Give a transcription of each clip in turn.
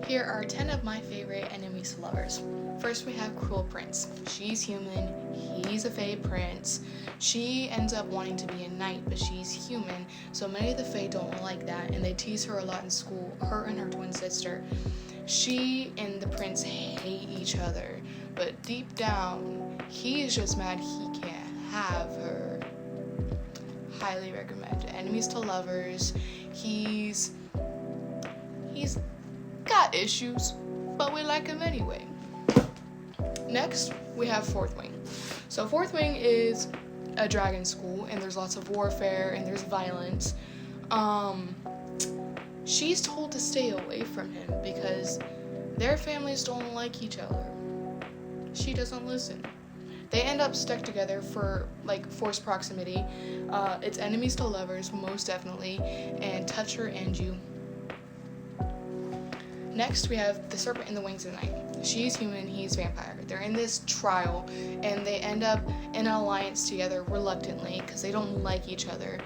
Here are 10 of my favorite enemies to lovers. First we have Cruel Prince. She's human, he's a Fae prince. She ends up wanting to be a knight, but she's human, so many of the Fae don't like that, and they tease her a lot in school, her and her twin sister. She and the prince hate each other, but deep down, he is just mad he can't have her. Highly recommend. Enemies to lovers. He's got issues, but we like him anyway. Next, we have Fourth Wing. So Fourth Wing is a dragon school, and there's lots of warfare, and there's violence. She's told to stay away from him because their families don't like each other. She doesn't listen. They end up stuck together for forced proximity. It's enemies to lovers, most definitely, and touch her and you. Next, we have the Serpent in the Wings of Night. She's human, he's vampire. They're in this trial, and they end up in an alliance together reluctantly because they don't like each other.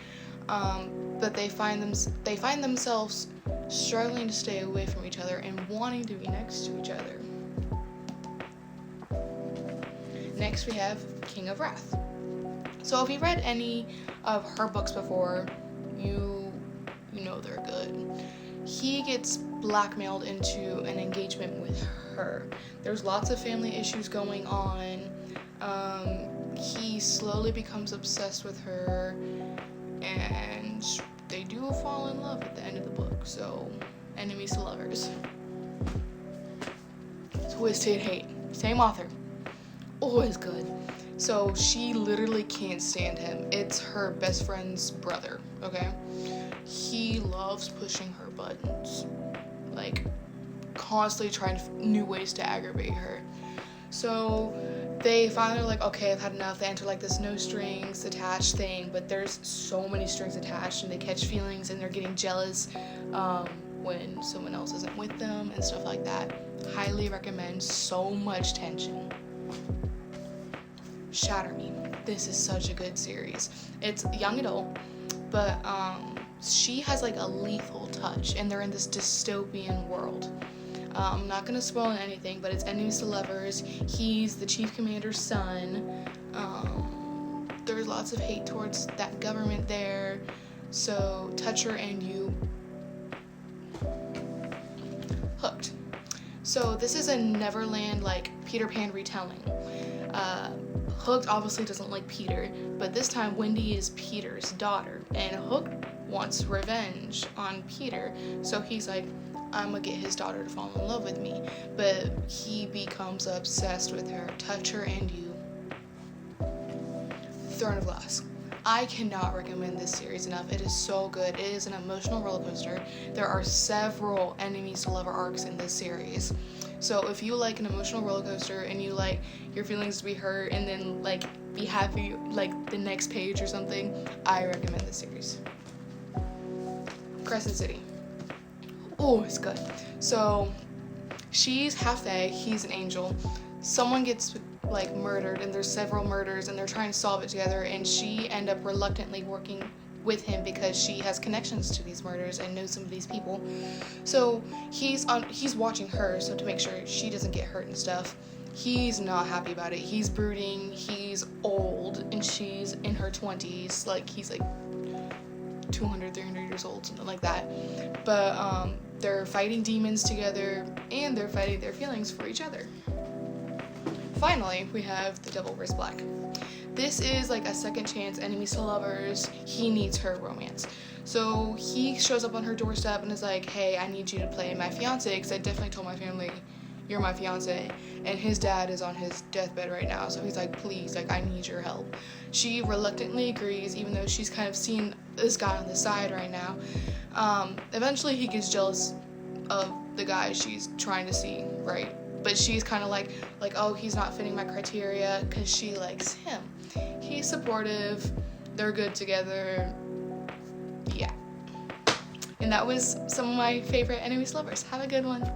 But they find themselves struggling to stay away from each other and wanting to be next to each other. Next, we have King of Wrath. So if you read any of her books before, you know they're good. He gets blackmailed into an engagement with her. There's lots of family issues going on. He slowly becomes obsessed with her, and they do fall in love at the end of the book. So, enemies to lovers. Twisted Hate. Same author. Always good. So she literally can't stand him. It's her best friend's brother, okay? He loves pushing her buttons, constantly trying new ways to aggravate her. So they finally are like, okay, I've had enough. They enter this no strings attached thing, but there's so many strings attached, and they catch feelings, and they're getting jealous when someone else isn't with them and stuff like that. Highly recommend. So much tension. Shatter Me. This is such a good series. It's young adult, but she has a lethal touch, and they're in this dystopian world. I'm not gonna spoil anything, but it's enemies to lovers. He's the chief commander's son. There's lots of hate towards that government there. So touch her and you. Hooked. So this is a Neverland Peter Pan retelling. Hook obviously doesn't like Peter, but this time Wendy is Peter's daughter, and Hook wants revenge on Peter, so he's like, I'm gonna get his daughter to fall in love with me, but he becomes obsessed with her. Touch her and you. Throne of Glass. I cannot recommend this series enough. It is so good. It is an emotional roller coaster. There are several enemies to lover arcs in this series. So if you like an emotional roller coaster and you like your feelings to be hurt and then be happy the next page or something, I recommend this series. Crescent City. Oh, it's good. So she's half Fae, he's an angel. Someone gets murdered, and there's several murders, and they're trying to solve it together, and she end up reluctantly working with him because she has connections to these murders and knows some of these people. So he's watching her, so to make sure she doesn't get hurt and stuff. He's not happy about it. He's brooding, he's old, and she's in her 20s. He's 200, 300 years old, something like that. But they're fighting demons together, and they're fighting their feelings for each other. Finally, we have The Devil Wears Black. This is a second chance enemies to lovers. He needs her romance. So he shows up on her doorstep and is like, hey, I need you to play my fiance, because I definitely told my family you're my fiance. And his dad is on his deathbed right now, so he's like, please, I need your help. She reluctantly agrees, even though she's kind of seeing this guy on the side right now. Eventually he gets jealous of the guy she's trying to see, right? But she's kind of like, oh, he's not fitting my criteria, because she likes him. He's supportive. They're good together. Yeah. And that was some of my favorite enemies lovers. Have a good one.